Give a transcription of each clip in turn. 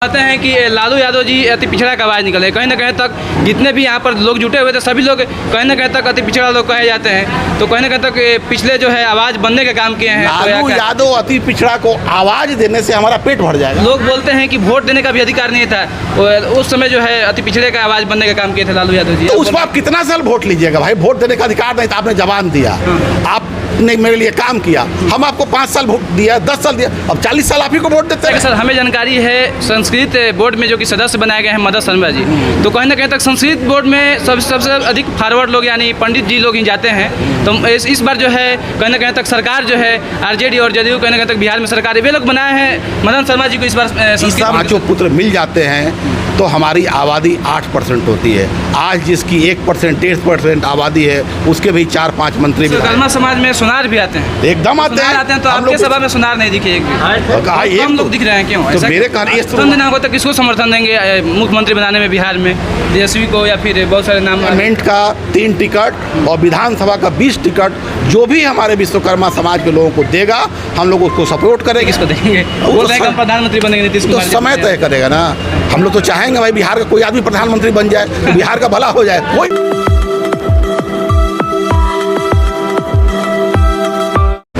कहते हैं कि लालू यादव जी अति पिछड़ा का आवाज़ निकले, कहीं ना कहीं तक जितने भी यहाँ पर लोग जुटे हुए थे सभी लोग कहीं ना कहीं तक अति पिछड़ा लोग कहे जाते हैं, तो कहीं ना कहीं तक पिछले जो है आवाज़ बनने का काम किए हैं। लालू यादव अति पिछड़ा को आवाज़ देने से हमारा पेट भर जाएगा। लोग बोलते हैं कि वोट देने का भी अधिकार नहीं था, उस समय जो है अति पिछड़े का आवाज़ बनने का काम किए थे लालू यादव जी। तो उसको आप कितना साल वोट लीजिएगा भाई? वोट देने का अधिकार नहीं था, आपने जवान दिया, आपने मेरे लिए काम किया, हम आपको 5 साल वोट दिया, 10 साल दिया, अब 40 साल आप ही को वोट देते हैं। सर हमें जानकारी है संस्कृत बोर्ड में जो कि सदस्य बनाए गए हैं मदन शर्मा जी, तो कहीं ना कहीं तक संस्कृत बोर्ड में सबसे अधिक फॉरवर्ड लोग यानी पंडित जी लोग ही जाते हैं। तो इस बार जो है कहीं ना कहीं तक सरकार जो है आरजेडी और जदयू कहीं ना कहीं तक बिहार में सरकार वे लोग बनाए हैं मदन शर्मा जी को इस बार संस्कृत पाँचों पुत्र मिल जाते हैं तो हमारी आबादी 8% होती है। आज जिसकी 1% 1.5% आबादी है उसके भी 4-5 मंत्री विश्वकर्मा समाज में सुनार भी आते हैं, एकदम आते हैं। तो आपके सभा में सुनार नहीं दिखे एक भी, हम लोग दिख रहे हैं क्यों? तो मेरे कहने तक किसको समर्थन देंगे मुख्यमंत्री बनाने में बिहार में, तेजस्वी को या फिर बहुत सारे नाम? पार्लियामेंट का 3 टिकट और विधानसभा का 20 टिकट जो भी हमारे विश्वकर्मा समाज के लोगों को देगा हम लोग उसको सपोर्ट करेंगे। किसको देंगे? बोल रहे हैं कि प्रधानमंत्री बनेंगे नीतीश कुमार। तो समय तय करेगा ना। हम लोग तो चाहेंगे भाई बिहार का कोई आदमी प्रधानमंत्री बन जाए, तो बिहार का भला हो जाए। कोई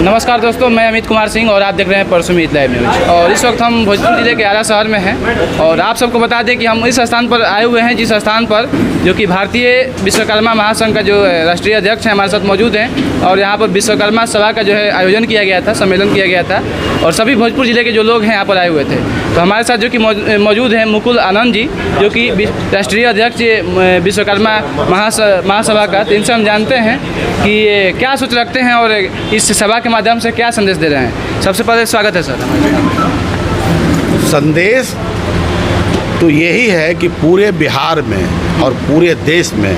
नमस्कार दोस्तों, मैं अमित कुमार सिंह और आप देख रहे हैं परसुमित लाइव न्यूज। और इस वक्त हम भोजपुर जिले के आरा शहर में हैं और आप सबको बता दें कि हम इस स्थान पर आए हुए हैं जिस स्थान पर जो कि भारतीय विश्वकर्मा महासंघ का जो राष्ट्रीय अध्यक्ष हैं हमारे साथ मौजूद हैं और यहाँ पर विश्वकर्मा सभा का जो है आयोजन किया गया था, सम्मेलन किया गया था और सभी भोजपुर जिले के जो लोग हैं यहाँ पर आए हुए थे। तो हमारे साथ जो कि मौजूद हैं मुकुल आनंद जी जो कि राष्ट्रीय अध्यक्ष विश्वकर्मा महासभा का। तो इनसे हम जानते हैं कि क्या सोच रखते हैं और इस सभा के माध्यम से क्या संदेश दे रहे हैं। सबसे पहले स्वागत है सर। संदेश तो यही है कि पूरे बिहार में और पूरे देश में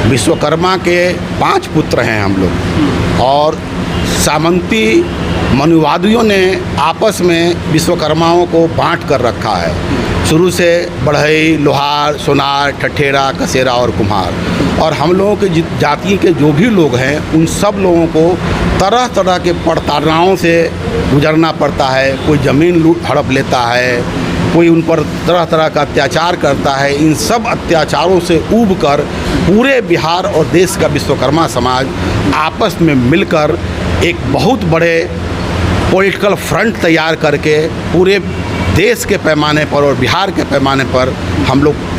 विश्वकर्मा के 5 पुत्र हैं हम लोग और सामंती मनुवादियों ने आपस में विश्वकर्माओं को बांट कर रखा है। शुरू से बढ़ई, लोहार, सोनार, ठठेरा, कसेरा और कुम्हार। और हम लोगों के जाति के जो भी लोग हैं उन सब लोगों को तरह तरह के प्रताड़नाओं से गुजरना पड़ता है। कोई ज़मीन लूट हड़प लेता है, कोई उन पर तरह तरह का अत्याचार करता है। इन सब अत्याचारों से ऊब कर पूरे बिहार और देश का विश्वकर्मा समाज आपस में मिलकर एक बहुत बड़े पॉलिटिकल फ्रंट तैयार करके पूरे देश के पैमाने पर और बिहार के पैमाने पर हम लोग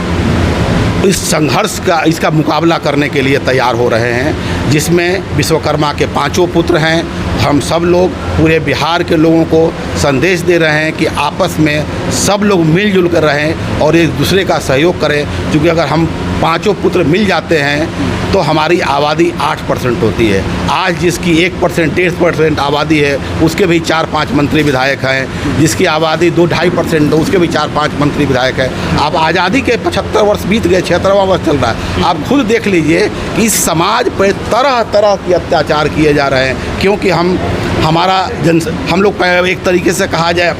इस संघर्ष का इसका मुकाबला करने के लिए तैयार हो रहे हैं, जिसमें विश्वकर्मा के 5 पुत्र हैं। हम सब लोग पूरे बिहार के लोगों को संदेश दे रहे हैं कि आपस में सब लोग मिलजुल कर रहें और एक दूसरे का सहयोग करें, क्योंकि अगर हम 5 पुत्र मिल जाते हैं तो हमारी आबादी 8% होती है। आज जिसकी 1% 1.5% आबादी है उसके भी 4-5 मंत्री विधायक हैं, जिसकी आबादी 2-2.5% है उसके भी 4-5 मंत्री विधायक हैं। अब आज़ादी के 75 वर्ष बीत गए, 76वां वर्ष चल रहा है। आप खुद देख लीजिए कि इस समाज पर तरह तरह के अत्याचार किए जा रहे हैं, क्योंकि हम लोग एक तरीके से कहा जाए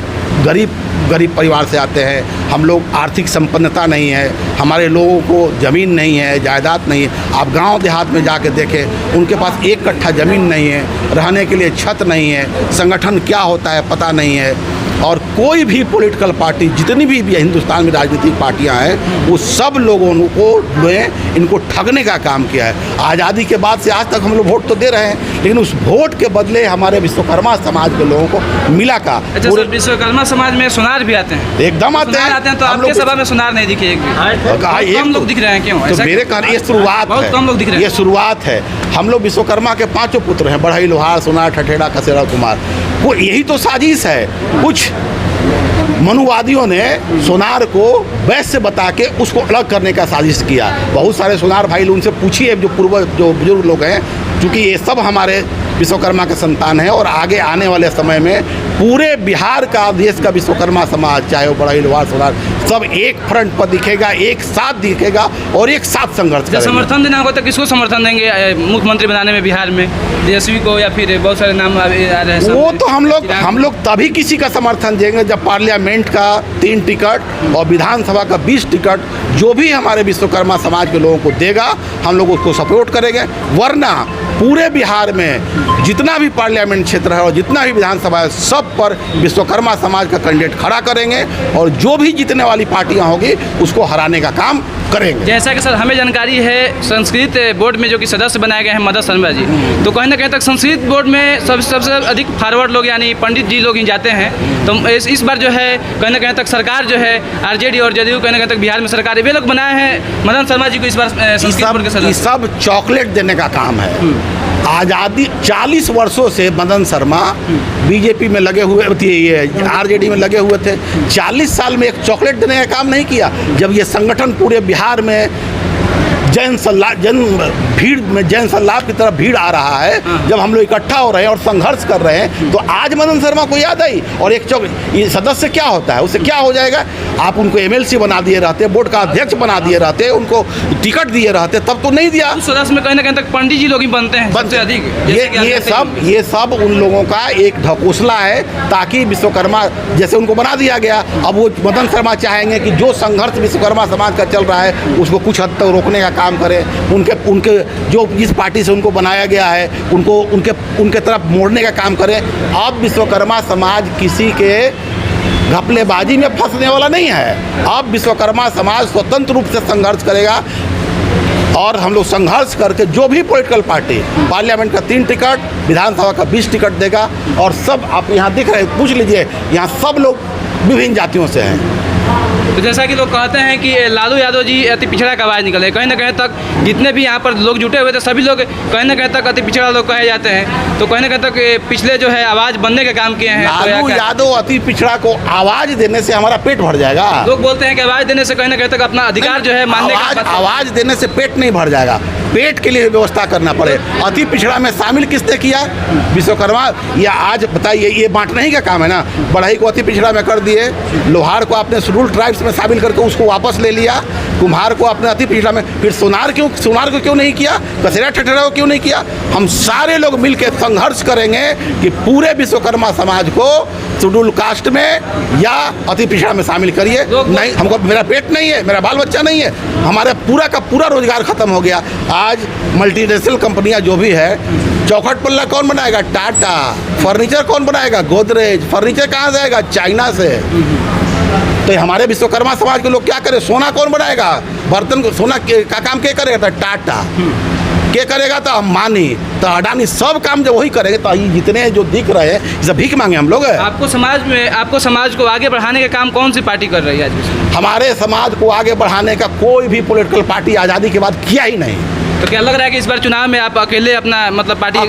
गरीब परिवार से आते हैं। हम लोग आर्थिक संपन्नता नहीं है, हमारे लोगों को ज़मीन नहीं है, जायदाद नहीं है। आप गांव देहात में जाके देखें, उनके पास 1 कट्ठा ज़मीन नहीं है, रहने के लिए छत नहीं है, संगठन क्या होता है पता नहीं है। और कोई भी पॉलिटिकल पार्टी जितनी भी हिंदुस्तान में राजनीतिक पार्टियां हैं वो सब लोगों को इनको ठगने का काम किया है। आज़ादी के बाद से आज तक हम लोग वोट तो दे रहे हैं, लेकिन उस वोट के बदले हमारे विश्वकर्मा समाज के लोगों को मिला का। अच्छा सर, विश्वकर्मा समाज में सुनार भी आते हैं? एकदम आते हैं। तो आपके सभा में सुनार नहीं दिखे एक भी? हम लोग दिख रहे हैं क्यों? तो मेरे कहने ये शुरुआत है, कम लोग दिख रहे हैं। ये शुरुआत है। हम लोग विश्वकर्मा के 5 पुत्र हैं, बढ़ई, लोहार, सोनार, ठठेरा, कसेरा, कुम्हार। वो यही तो साजिश है। कुछ मनुवादियों ने सोनार को वैश्य बता के उसको अलग करने का साजिश किया। बहुत सारे सोनार भाई उनसे पूछिए जो बुजुर्ग लोग हैं, क्योंकि ये सब हमारे विश्वकर्मा के संतान हैं और आगे आने वाले समय में पूरे बिहार का, देश का विश्वकर्मा समाज, चाहे वो बढ़ई, लोहार, सोनार, सब एक फ्रंट पर दिखेगा, एक साथ दिखेगा और एक साथ संघर्ष करेगा। समर्थन देना होगा तो किसको समर्थन देंगे मुख्यमंत्री बनाने में बिहार में? तेजस्वी को या फिर बहुत सारे नाम आ रहे हैं? वो तो हम लोग तभी किसी का समर्थन देंगे जब पार्लियामेंट का 3 टिकट और विधानसभा का 20 टिकट जो भी हमारे विश्वकर्मा समाज के लोगों को देगा हम लोग उसको सपोर्ट करेंगे। वरना पूरे बिहार में जितना भी पार्लियामेंट क्षेत्र है और जितना भी विधानसभा है, सब पर विश्वकर्मा समाज का कैंडिडेट खड़ा करेंगे और जो भी जीतने वाली पार्टियां होगी उसको हराने का काम करेंगे। जैसा कि सर हमें जानकारी है, संस्कृत बोर्ड में जो कि सदस्य बनाए गए हैं मदन शर्मा जी, तो कहीं ना कहीं तक संस्कृत बोर्ड में सबसे अधिक फॉरवर्ड लोग यानी पंडित जी लोग ही जाते हैं। तो इस बार जो है कहीं ना कहीं तक सरकार जो है आरजेडी और जदयू कहीं ना कहीं तक बिहार में सरकार वे लोग बनाए हैं मदन शर्मा जी को इस बार संस्कृत बोर्ड के ये सदस्य। सब चॉकलेट देने का काम है। आज़ादी 40 वर्षों से मदन शर्मा बीजेपी में लगे हुए थे, ये आरजेडी में लगे हुए थे। 40 साल में एक चॉकलेट देने का काम नहीं किया। जब ये संगठन पूरे बिहार में जैन भीड़ में जैन सल्लाब की तरफ भीड़ आ रहा है, जब हम लोग इकट्ठा हो रहे हैं और संघर्ष कर रहे हैं, तो आज मदन शर्मा को याद आई। और एक ये सदस्य क्या होता है, उससे क्या हो जाएगा? आप उनको एमएलसी बना दिए रहते, बोर्ड का अध्यक्ष बना दिए रहते, उनको टिकट दिए रहते, तब तो नहीं दिया। उस सदस्य में कहीं ना कहीं तक पंडित जी लोग ही बनते हैं सबसे अधिक। ये सब उन लोगों का एक ढकोसला है, ताकि विश्वकर्मा जैसे उनको बना दिया गया। अब वो मदन शर्मा चाहेंगे कि जो संघर्ष विश्वकर्मा समाज का चल रहा है उसको कुछ हद तक रोकने का काम करें। उनके जो जिस पार्टी से उनको बनाया गया है उनको उनके तरफ मोड़ने का काम करें। अब विश्वकर्मा समाज किसी के घपलेबाजी में फंसने वाला नहीं है। अब विश्वकर्मा समाज स्वतंत्र रूप से संघर्ष करेगा और हम लोग संघर्ष करके जो भी पॉलिटिकल पार्टी पार्लियामेंट का 3 टिकट, विधानसभा का 20 टिकट देगा। और सब आप यहाँ दिख रहे हैं, पूछ लीजिए, यहाँ सब लोग विभिन्न जातियों से हैं। तो जैसा कि लोग कहते हैं कि लालू यादव जी अति पिछड़ा का आवाज़ निकले, कहीं ना कहीं तक जितने भी यहाँ पर लोग जुटे हुए थे सभी लोग कहीं ना कहीं तक अति पिछड़ा लोग कहे जाते हैं। तो कहीं ना कहीं तक पिछले जो है आवाज़ बनने का काम किए हैं। लालू यादव अति पिछड़ा को आवाज़ देने से हमारा पेट भर जाएगा। लोग बोलते हैं कि आवाज़ देने से कहीं ना कहीं तक अपना अधिकार जो है मानने का। आवाज़ देने से पेट नहीं भर जाएगा, पेट के लिए व्यवस्था करना पड़े। अति पिछड़ा में शामिल किसने किया? विश्वकर्मा। या आज बताइए, ये बांटने ही का काम है ना। बढ़ई को अति पिछड़ा में कर दिए, लोहार को आपने शेड्यूल ट्राइब्स में शामिल करके उसको वापस ले लिया, कुम्हार को आपने अति पिछड़ा में, फिर सोनार को क्यों नहीं किया, कसेरा ठठेरा को क्यों नहीं किया? हम सारे लोग मिलकर संघर्ष करेंगे कि पूरे विश्वकर्मा समाज को शेड्यूल कास्ट में या अति पिछड़ा में शामिल करिए। नहीं, हमको मेरा पेट नहीं है, मेरा बाल बच्चा नहीं है, हमारा पूरा का पूरा रोजगार खत्म हो गया। आज मल्टीनेशनल कंपनियां जो भी है, चौखट पल्ला कौन बनाएगा? टाटा। फर्नीचर कौन बनाएगा? गोदरेज। फर्नीचर कहाँ से आएगा? चाइना से। तो हमारे विश्वकर्मा समाज के लोग क्या करें? सोना कौन बनाएगा? बर्तन को सोना का काम क्या करेगा? तो टाटा। क्या करेगा? तो अंबानी, तो अडानी, सब काम जब वही करेंगे तो ये जितने जो दिख रहे हैं सब भीख मांगे हम लोग। आपको समाज को आगे बढ़ाने का काम कौन सी पार्टी कर रही है आज? हमारे समाज को आगे बढ़ाने का कोई भी पॉलिटिकल पार्टी आज़ादी के बाद किया ही नहीं। तो क्या लग रहा है कि इस बार चुनाव में आप अकेले अपना मतलब पार्टी हम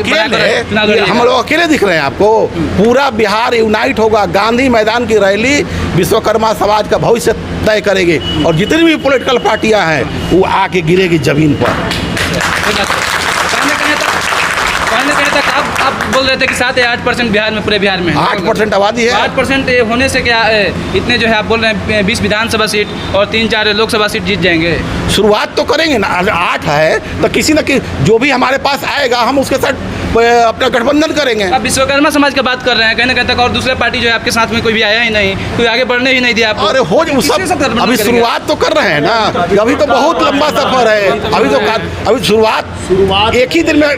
लोग अकेले दिख रहे हैं आपको? पूरा बिहार यूनाइट होगा। गांधी मैदान की रैली विश्वकर्मा समाज का भविष्य तय करेगी और जितनी भी पॉलिटिकल पार्टियां हैं वो आके गिरेगी जमीन पर। कहीं तक आप बोल रहे थे कि 7 या 8% बिहार में, पूरे बिहार में 8% आबादी है। 8% होने से क्या इतने जो है आप बोल रहे हैं 20 विधानसभा सीट और 3-4 लोकसभा सीट जीत जाएंगे? शुरुआत तो करेंगे ना। 8 है तो किसी न किसी जो भी हमारे पास आएगा हम उसके साथ अपना गठबंधन करेंगे। आप विश्वकर्मा समाज की बात कर रहे हैं, कहीं ना कहीं तक और दूसरे पार्टी जो है आपके साथ में कोई भी आया ही नहीं, कोई आगे बढ़ने ही नहीं दिया आपको। अरे हो सब अभी शुरुआत तो कर रहे हैं ना, अभी तो बहुत लंबा सफर है। अभी शुरुआत एक ही दिन में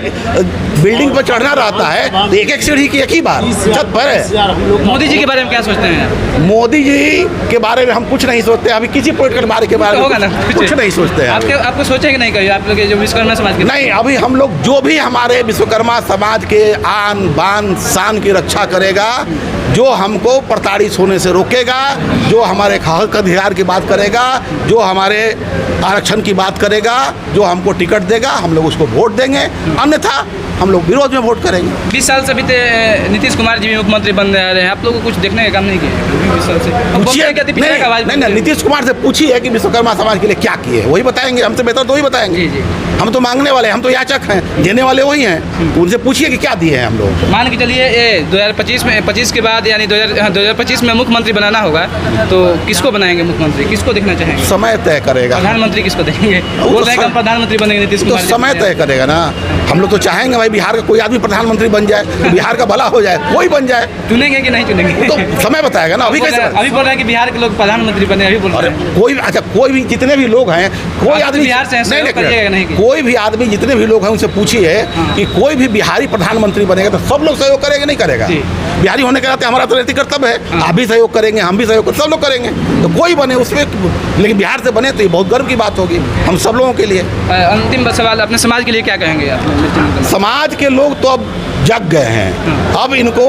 बिल्डिंग पर चढ़ना रहता है, तो एक सीढ़ी की एक ही बार छत पर है। मोदी जी के बारे में क्या सोचते हैं? मोदी जी के बारे में हम कुछ नहीं सोचते। अभी किसी पॉलिटिकल बारे के बारे में कुछ नहीं सोचते हैं। आपको सोचे कि नहीं कहिए आप लोग जो विश्वकर्मा समाज के? नहीं, अभी हम लोग जो भी हमारे विश्वकर्मा समाज के आन बान शान की रक्षा करेगा, जो हमको प्रताड़ित होने से रोकेगा, जो हमारे हक अधिकार की बात करेगा, जो हमारे आरक्षण की बात करेगा, जो हमको टिकट देगा, हम लोग उसको वोट देंगे। अन्यथा हम लोग विरोध में वोट करेंगे। 20 साल से अभी नीतीश कुमार जी भी मुख्यमंत्री बन रहे हैं, आप लोगों को कुछ देखने का काम नहीं किया 20 साल से? नहीं, नीतीश कुमार से पूछिए कि विश्वकर्मा समाज के लिए क्या किए, वही बताएंगे। हमसे बेहतर तो वही बताएंगे। जी। हम तो मांगने वाले, हम तो याचक हैं, देने वाले वही हैं। उनसे पूछिए कि क्या दिए हैं हम लोग। मान के चलिए 2025 के बाद बाद यानी 2025 में मुख्यमंत्री बनाना होगा, तो किसको बनाएंगे मुख्यमंत्री, किसको देखना चाहेंगे? समय तय करेगा। प्रधानमंत्री किसको देखेंगे? बोल रहे हैं कि हम प्रधानमंत्री बनेंगे नीतीश तो कुमार जी। समय तय करेगा ना। हम लोग तो चाहेंगे भाई बिहार का कोई आदमी प्रधानमंत्री बन जाए, तो बिहार का भला हो जाए, कोई बन जाए। चुनेंगे कि नहीं चुनेंगे? तो समय बताएगा ना। अभी कैसे? अभी बोल रहे हैं कि बिहार के लोग प्रधानमंत्री बने, अभी बोल अरे रहे हैं। कोई, अच्छा कोई भी, जितने भी लोग हैं, कोई आप आदमी बिहार से हैं, सहयोग करिएगा नहीं कि? कोई भी आदमी, जितने भी लोग हैं उनसे पूछिए कि कोई भी बिहारी प्रधानमंत्री बनेगा तो सब लोग सहयोग करेंगे, नहीं करेगा? जी। बिहारी होने के नाते हमारा तो नैतिक कर्तव्य है, आप भी सहयोग करेंगे, हम भी सहयोग करेंगे, सब लोग करेंगे। तो कोई बने उसमें, लेकिन बिहार से बने तो ये बहुत गर्व की बात होगी हम सब लोगों के लिए। अंतिम सवाल, अपने समाज के लिए क्या कहेंगे आप? समाज के लोग तो अब जग गए हैं, अब इनको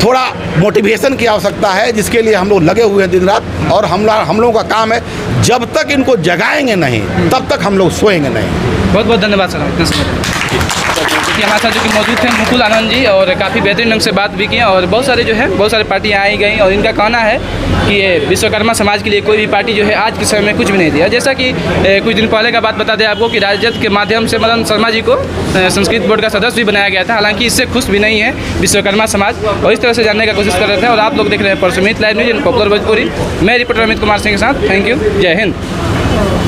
थोड़ा मोटिवेशन की आवश्यकता है, जिसके लिए हम लोग लगे हुए हैं दिन रात। और हम लोगों का काम है, जब तक इनको जगाएंगे नहीं तब तक हम लोग सोएंगे नहीं। बहुत बहुत धन्यवाद सर, इतना समय। क्योंकि हमारे साथ जो कि मौजूद थे मुकुल आनंद जी, और काफ़ी बेहतरीन ढंग से बात भी की, और बहुत सारे जो है बहुत सारी पार्टियाँ आई गई, और इनका कहना है कि ये विश्वकर्मा समाज के लिए कोई भी पार्टी जो है आज के समय में कुछ भी नहीं दिया। जैसा कि कुछ दिन पहले का बात बता दें आपको कि राजद के माध्यम से मदन शर्मा जी को संस्कृत बोर्ड का सदस्य भी बनाया गया था। हालांकि इससे खुश भी नहीं है विश्वकर्मा समाज, और इस तरह से जानने का कोशिश कर रहे थे। और आप लोग देख रहे हैं परसुमित live news in popular Bhojpuri. मैं रिपोर्टर अमित कुमार सिंह के साथ। थैंक यू, जय हिंद।